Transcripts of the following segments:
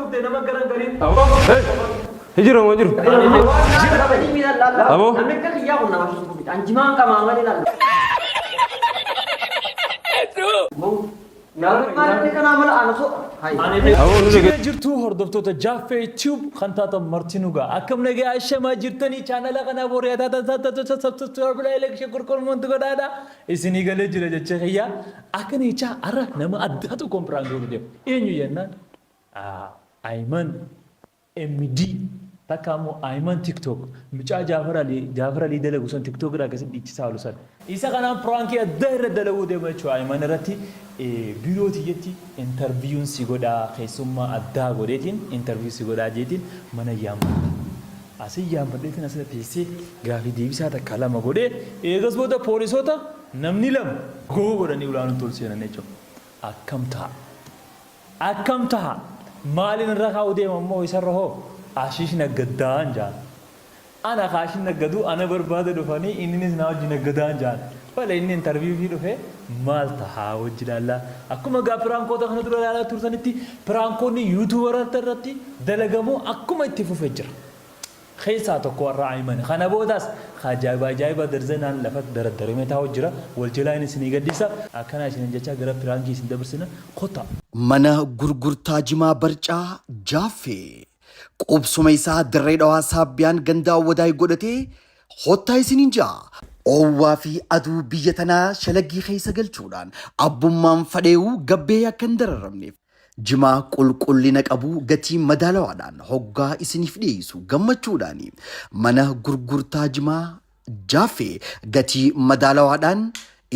فوتي نما كران قريب هجروا وجروا أبو نمك يا قلنا ما شو بيت أنجمان كمان ما لنا jirtu hordoftoota Jaaffee YouTube kantaata martinuga akkam nagaa ashamaa jirtanii chaanala kana booriyataa subscribe like share korkormoon godhaadha isinii galee jira jecha xiyya akkanicha arra nama addaatu kompraan godhu deem eenyu yennaan Ayman MD takkamu Ayman TikTok mucaa Jaafar Ali dalagu san TikTok irraa akkasitti dhiichisaa oolu san isa kanaan pranki adda irra dalaguu deema jechuudha Ayman irratti biirootii jetti interviewun si godhaa keessummaa addaa godheetiin interview si godhaa jeetiin mana yaammadha asii yaammadheetiin asirra teessee gaafii deebisaa takka lama godhee eegas booda poolisoota namni lama goo godhanii ulaanuun tol seenan jechuudha akkam ta'a maaliin irra kaa'u deema immoo isarra hoo ashish naggadaan jaan ana kashin naggadu ana barbaada dhufanii innis na wajji naggadaan jaan bala inni interview fi dhufe maal tahaa wajji laalla akkuma gaa piraankoota kana dura ilaalaa turtanitti piraankoonni yuutuubaroota irratti dalagamu akkuma itti fufee jira keessaa tokko warra Ayman kana boodaas ajaa'iba darzenaan lafatti daraddarame taa'u jira wal jilaan isinii gaddisa akkana isin jecha gara piraankii isin dabarsina kota mana gurgurtaa jimaa barcaa Jaaffee qubsuma isaa dirree dhawaa saabbiyaan gandaa wadaay godhatee hottaa isiniin jaa oowwaa fi aduu biyya tanaa shalaggii keessa galchuudhaan abbummaan fadheewu gabbee akka hin dararamneef jimaa qulqullina qabu gatii madaalawaadhaan hoggaa isiniif dhiyeessu gammachuudhaan mana gurgurtaa jimaa Jaaffee gatii madaalawaadhaan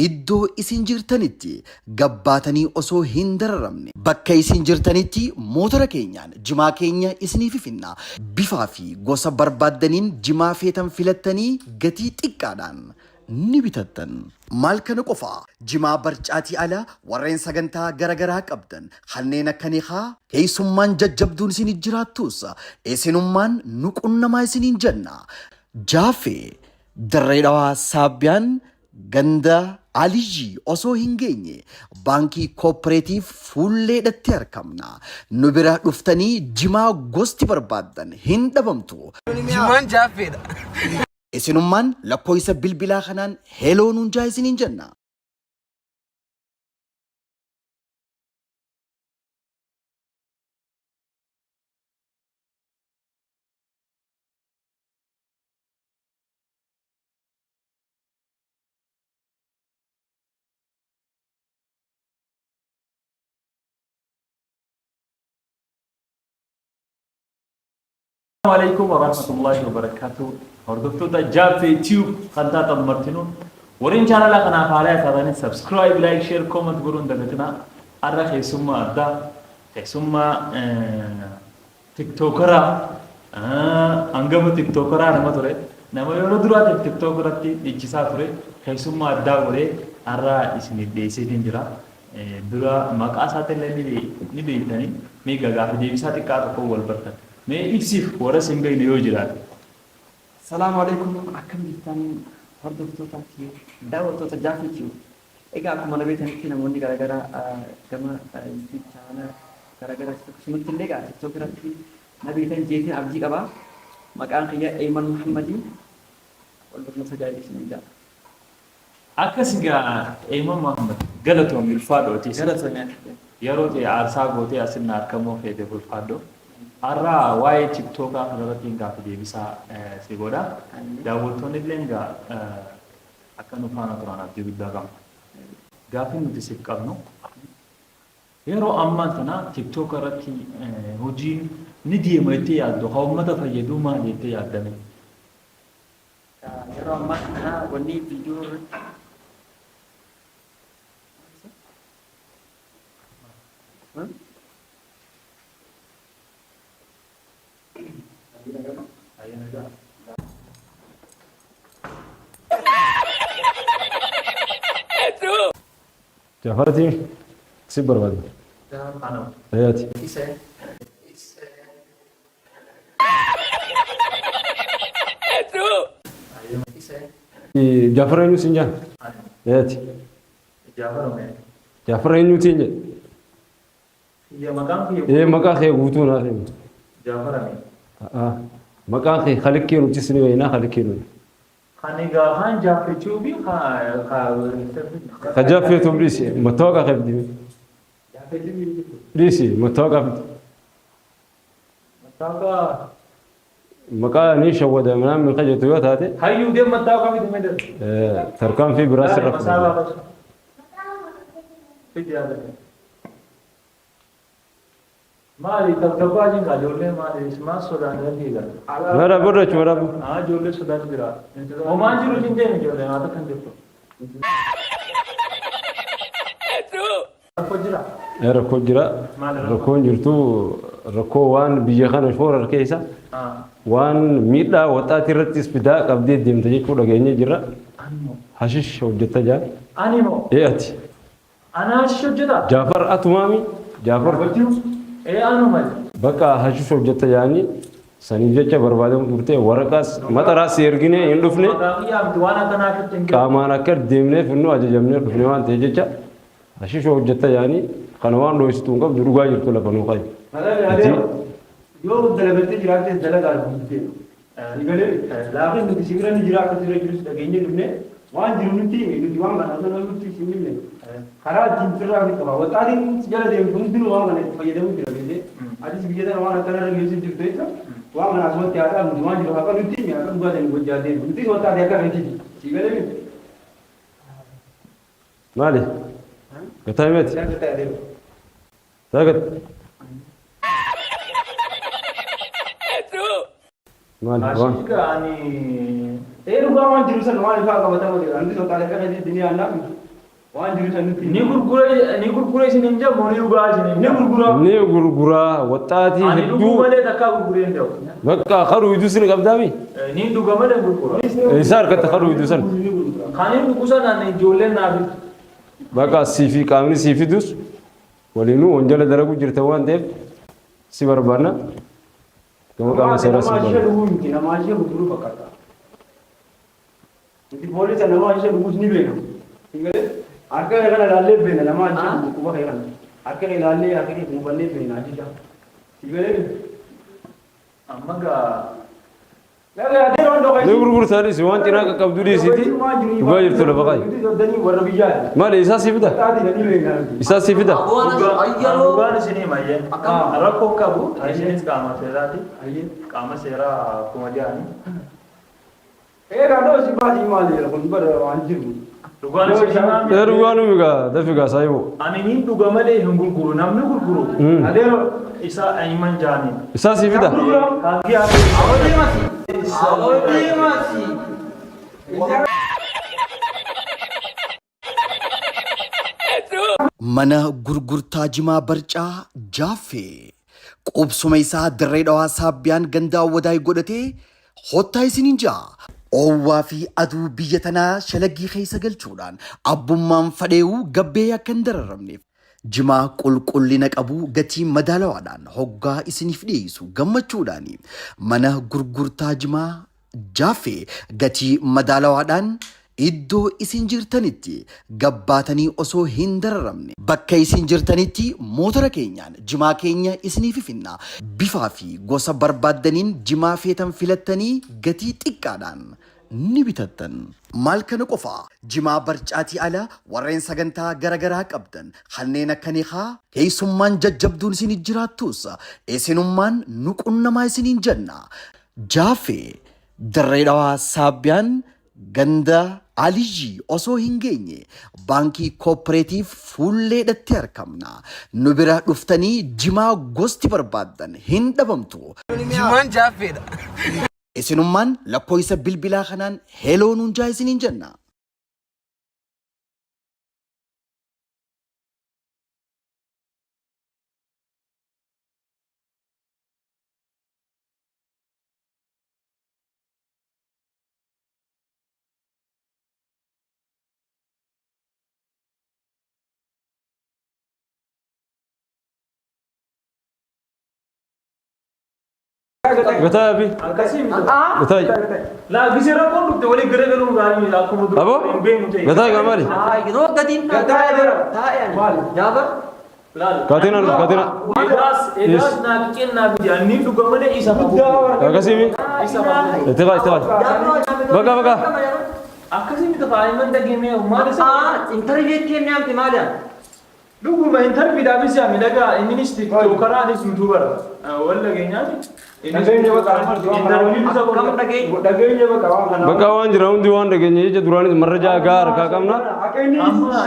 iddoo isin jirtanitti gabbaatanii osoo hin dararamne bakka isin jirtanitti mootora keenyaan jimaa keenya isiniif finna bifaa fi gosa barbaaddaniin jimaa feetan filattanii gatii xiqqaadhaan ni bitattan maal kana qofa jimaa barcaatii ala warreen sagantaa garagaraa qabdan kanneen akkaniikaa keessummaan jajjabduun isin jiraattus isinummaan nu qunnamaa isiniin jenna Jaaffee dirree dhawaa saabbiyaan ganda Aliji osoo hin geenye baankii kooperaatiif fuulleedhatti argamna nu bira dhuftanii jimaa gosti barbaaddan hin dhabamtu jimaan Jaaffeedha isinummaan lakkoofsa bilbilaa kanaan heloo nuun jaa isiniin jenna السلام عليكم ورحمة الله وبركاته. هردفتو جافي تيوب خدات مرتينو ورين channel قناة فعليا كذاني سبسكرايب لايك شير كومنت قولون دلتنا أرى خيسوما أدا خيسوما تيك توكرا أنجم تيك توكرا نما ترى نما يورو درا تيك توكرا تي إجسا ترى خيسوما أدا قولي أرى إسني ديسي تنجرا درا مقاسات اللي نبي تاني ميجا غافي ديسا تكاتو كول بركات मैं इक्सिफ वरा single neo Jira السلام عليكم أكم جتان هردفتو تاكيو دعوتو تجافي كيو إيجا أكو منا بيتن كنا موني كارا كما يوتيوب channel كارا سمت ليجا تيكتوك راتي نبي تن جيتين أبجي كبا مكان خيا أيمن محمدي والبرنامج سجاي سنيدا أكسيجا أيمن محمد غلطو ميرفادو تيس غلطو ميا يروتي عرسا غوتي أسنا أركمو في دفولفادو أرى واي تيكتوك أخذت إنك في ديبسا سيبودا داوتوني لينغا أكانو فانا ترانا ديبدا غام غافين نتسيب كابنو يرو أمان تنا تيكتوك أرتي هجين ندي ميتي يادو هومتا فيدو ما يتي يادمي يرو أمان تنا وني فيديو جعفرتي كسب برباد حياتي جعفر ينو سنجان حياتي جعفر ينو سنجان يا مكان في إيه مكان خي غوتونا خي جعفر أمين مكان خي خليك كيلو جسني وينا خليك كيلو خانيجا خان جعفر تشوبي خجاف يوتيوب ليسي متوقع خبدي ليسي متوقع متاكا مكان نيش ودا من خجة تويوتا هاتي هاي يودي متاكا في دمدر تركان في براس الرف مسالا بس في زيادة مالي تبقى جين قالوا مالي اسمه سودان لديها مرا برا مرا جولة سودان برا وما جلو جنجة جولة هذا كان جبته ركو جرا ركو جرتو ركو وان بيجان فور الكيسة وان ميدا وتاتي رتيس بدا قبدي ديم تجي كودا جيني جرا حشيش وجدت جا أنيمو إياتي أنا حشيش وجدت جعفر أتمامي جعفر إيه أنا مال بقى حشيش وجدت يعني سنيجة بربادم كرتة ورقاس ما ترى سيرجينه يندفنه كامانا كر ديمنه فنو أجا جمنه دفنه وان تيجي حشيش وجدت يعني خنوان لو يستونغ بدرجة يرتلا بنو خاي يوم دلبتي جراك دلga albutte igale laakin nuti sigiran jiraak tire jirus dageenye dubne waan jiru nuti nuti waan kana nuti simille khara jintirra ni kaba wataadin jala de hundinu waan kana fayyadamu jira bide adis biyada waan kana ragesi jirte ta waan kana asmati ata nuti waan jiru haka nuti mi aka ngade ni gojade nuti wataade aka reti igale mi مالي كتايمت ساكت مالي وان يعني إيه رجع وان جلوسا نوان يفعل كم تام عندي سو تعرف كذا الدنيا أنا وان جلوسا نتي نيكور كوري سنينجا موني رجع سنينجا نيكور كورا وتاتي هدو ماله تكا كورين ده بقى خرو يدوسن قبضامي نين دوغا ماله كورا إيسار كت خرو يدوسن خانين دوكوسا ناني جولين نابي بقى سيفي كامل سيفي دوس ولينو أنجل درجو جرتوان ده سيبر بانا كم كام سيرا سيبر نمازيه بطلو بكرة إنتي بوليس نمازيه بوزني بينهم إنغلي أركان كنا لالي بيننا نمازيه بكوبا خيران أركان لالي أركان كوباني بيننا أجدا إنغلي أمغا نقول قول ثاني سوان تنا كابدولي سيتي يغير تلو بقاي ما لي إساس يفدا إساس يفدا أبوان سيني مايه أراكو كابو أيشين كاما سيراتي كاما سيرا كومجاني إيه كذا سيبادي مالي لكن برا وانجيرو رغانو ميغا دفيغا سايبو أنا نين دوغا مالي هنقول كورو نامنو كورو أديرو إسا أيمان جاني إساس يفدا كاكي أودي ماسي mana gurgurtaa jimaa barcaa jaaffee qubsuma isaa dirree dhawaa saabbiyaan gandaa wadaay godhatee hottaa isiniin ja'a. Oowwaa fi aduu biyya tanaa shalaggii keessa galchuudhaan abbummaan fadheewu gabbee akka hin dararamneef jimaa qulqullina qabu gatii madaalawaadhaan hoggaa isiniif dhiyeessu gammachuudhaan mana gurgurtaa jimaa jaaffee gatii madaalawaadhaan iddoo isin jirtanitti gabbaatanii osoo hin dararamne bakka isin jirtanitti mootora keenyaan jimaa keenya isiniif finna bifaa fi gosa barbaaddaniin jimaa feetan filattanii gatii xiqqaadhaan ni bitattan. Maal kana qofa jimaa barcaatii ala warreen sagantaa garagaraa qabdan kanneen akka niqaa keessummaan jajjabduun isin jiraattus isinummaan nu qunnamaa isiniin jenna. Jaaffee dirree dhawaa saabbiyaan ganda Alijii osoo hin geenye baankii kooppareetiif fuulleedhatti argamna. Nu bira dhuftanii jimaa gosti barbaaddan hin dhabamtu. Jimaan jaaffeedha. Isinummaan lakkoofsa bilbilaa kanaan heloo nuun jaa isiniin jenna. قطع أبي قطع لا بيصير أقول لك تقولي غير غير مغاني أكو مدو أبو قطع كمالي نور قديم قديم جابر كاتينا كاتينا إداس ناكين نابي أني دوغمني إيسا كاسيمي تغاي تغاي بقى بقى أكاسيمي تفاهم من دقيمة وما لسه انترفيو كيف نعم تماليا دوغو ما انترفيو دابي سامي لقى إني نشتي توكرا نيس مدوبر ولا جينيامي بقى وان جراوند وان دقيني يجي دوراني مرجع غار كاكمنا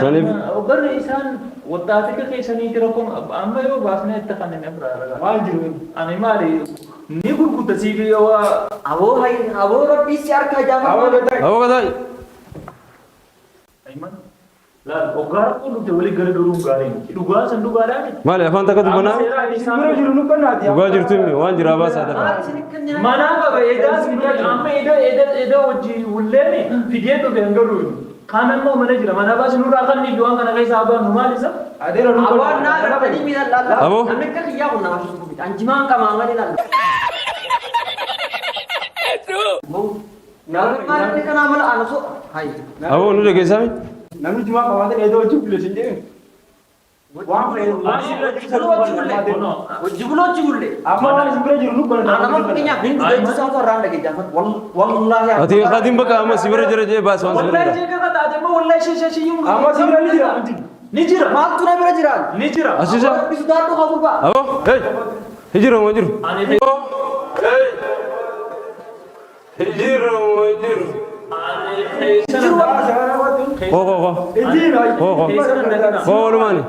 سنيف وبر إنسان وطاتك كيسني تركم أما يو باسنا اتقنن نبرا أنا مالي نيكون كنت سيبي يو أبو ربي سيار كجامع أبو كذا أيمن لا أقارن كل تولي غير دورون غارين دوغا سندو غاراني مالي أفان تكتب بنا دوغا جرتمي وان جرابا سادا mana baba edas amma eda wajji wullene figeto bengaru kamen mo manajira mana bas nura kan ni duan kana kai sahaban numalisa adero no awan na tadi min Allah Abo? amek ka kiya kunna masuk kubit anjiman ka mangani lalla bu nalar mari kana amal anaso hai أبو نودي كيسامي namni cuma kawasan edo cukup sendiri. Jugulo jugulle Amma wani sebenarnya juru nukan. anama punya bin itu sama orang lagi jangan wallahi أتي قادم بقى أما سيبرة جرى باس وان wallahi سيبرة je ka ta ma wallahi shi yung Amma sebenarnya ni jira. nijira mal tu na bera jiran nijira أسيسا bisu dar tu kabur pak أبو هاي هجرة مجرو ane هجرة مجرو هو هو هو هو هو هو لماني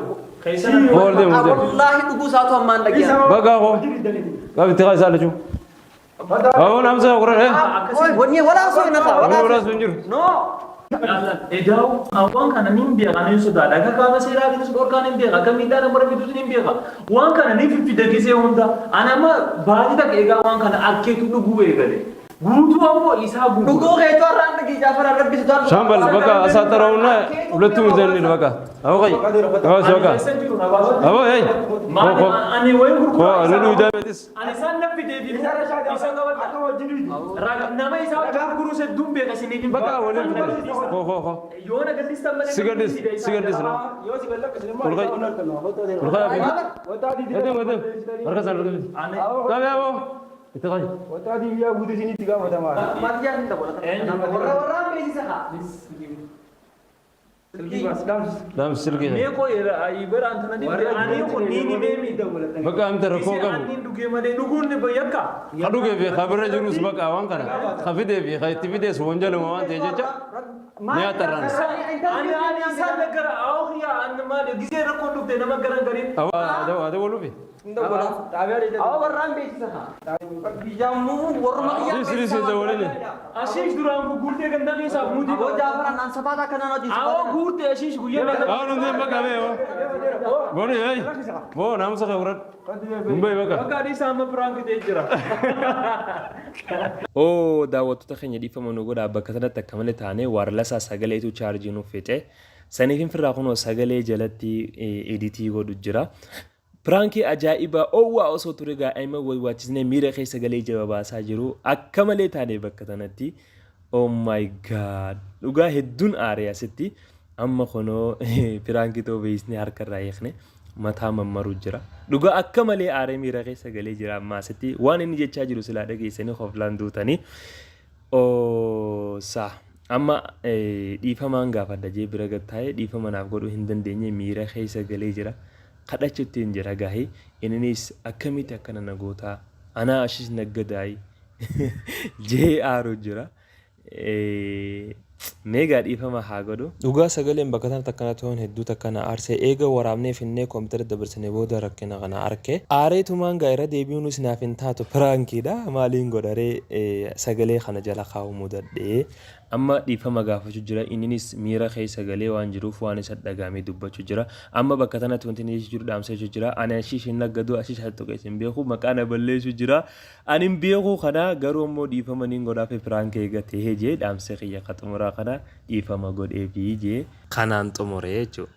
هو لدي مجرو wallahi tugu satu amman lagi بقى هو قابل تغاي سالة شو أبو نام سا قرر إيه woni wala so ina sa أبو wala ولا سنجر no edaw awan kana nimbiya kana yusu da daga kama sai ragi su gorka nimbiya ka kamida na marabi tu nimbiya ka wan kana ni fi da gise honda anama baadi da ega wan kana akke tu dugu e gale gutu ammo isa gugu dugu ke to ran lagi jafar rabbi sudan شامبل بقى أساترونا ولتو زين بقى أبو غاي أبو سوكا أبو هاي هو هو ani way gurku هو أنا لو جامدس ani san nabi de bi isa gawal raga nama isa guru se dumbe ka sini din بقى ولا هو هو هو yona gadista mane سيجندس سيجندس لا والغاي والغاي أبي هدم هدم ركز على ركز ane كم يا أبو إتغاي Tadi dia butuh sini tiga macam mana? matian ta bola orang besi sah لا مسلكين me ko era ibar antana di ani ko ni me mi بقى أنت ركوك أبو ani duge mane dugun ne bayaka خدوك في خبر جروس بقى وان كنا خفيد في خي تفيد سوونجل وان تيجي نيا تران ani san negara aw ya an ma de gise ra ko dugde nama garan garin أبو هذا ولو في aw orang besi sah bijamu warma سيري سيري ده ولني ashish duran ko gurde ganda ni sa mudi aw jafar nan sabada kana no di aw gurde ashish guye أنا نزيم بقى بيه بوني هاي بو نام سخورت مبي بقى Akka di sama perang kita jira. oo daawwattoota keenya dhiifama nu godhaa bakka sanatti akka malee taane waarlasaa sagaleetu chaarjii nuuf fixe saniifin firraa kunoo sagalee jalatti editii godhu jira piraankii ajaa'ibaa oowwaa osoo ture gaa'ima waywaachisnee miira kee sagalee jaba baasaa jiru akka malee taane bakka sanatti oh my god dhugaa hedduun aaree asitti amma kunoo piraankii too beeysnee harkarraa hiikne mataa mammaru jira dhugaa akka malee aaree miira kee sagalee jira amma asitti waan inni jechaa jiru silaa dhageessanii hoflaan duutanii saa amma dhiifamaan gaafadha jee bira gattaa'ee dhiifama naaf godhuu hin dandeenye miira kee sagalee jira kadhachuutti hin jira gaahee innis akkamitti akkana nagootaa anaa ashis naggadaa'ii jee aaru jira meegaa dhiifama haa godhu dhugaa sagaleen bakka tanatti akkana ta'uun hedduu takkana aarsee eega waraabnee finnee koompitara dabarsine booda rakkina kana arke aareetumaan gaa irra deebi'uunis naaf hin taatu piraankiidha maaliin godharee sagalee kana jala kaa'uu dadhee amma dhiifama gaafachuu jira innis miira kee sagalee waan jiruuf waan isa dhagaamee dubbachuu jira amma bakka tanatti wanti inni jiru dhaamsachuu jira ani ashish hin naggadu ashish haa tokko isin beeku maqaan balleessuu jira ani hin beeku kana garuu immoo dhiifama niin godhaaf piraankii eegatee jee dhaamsee kiyya qaxumuraa kana dhiifama godhee fi jee kanaan xumuree jechuudha.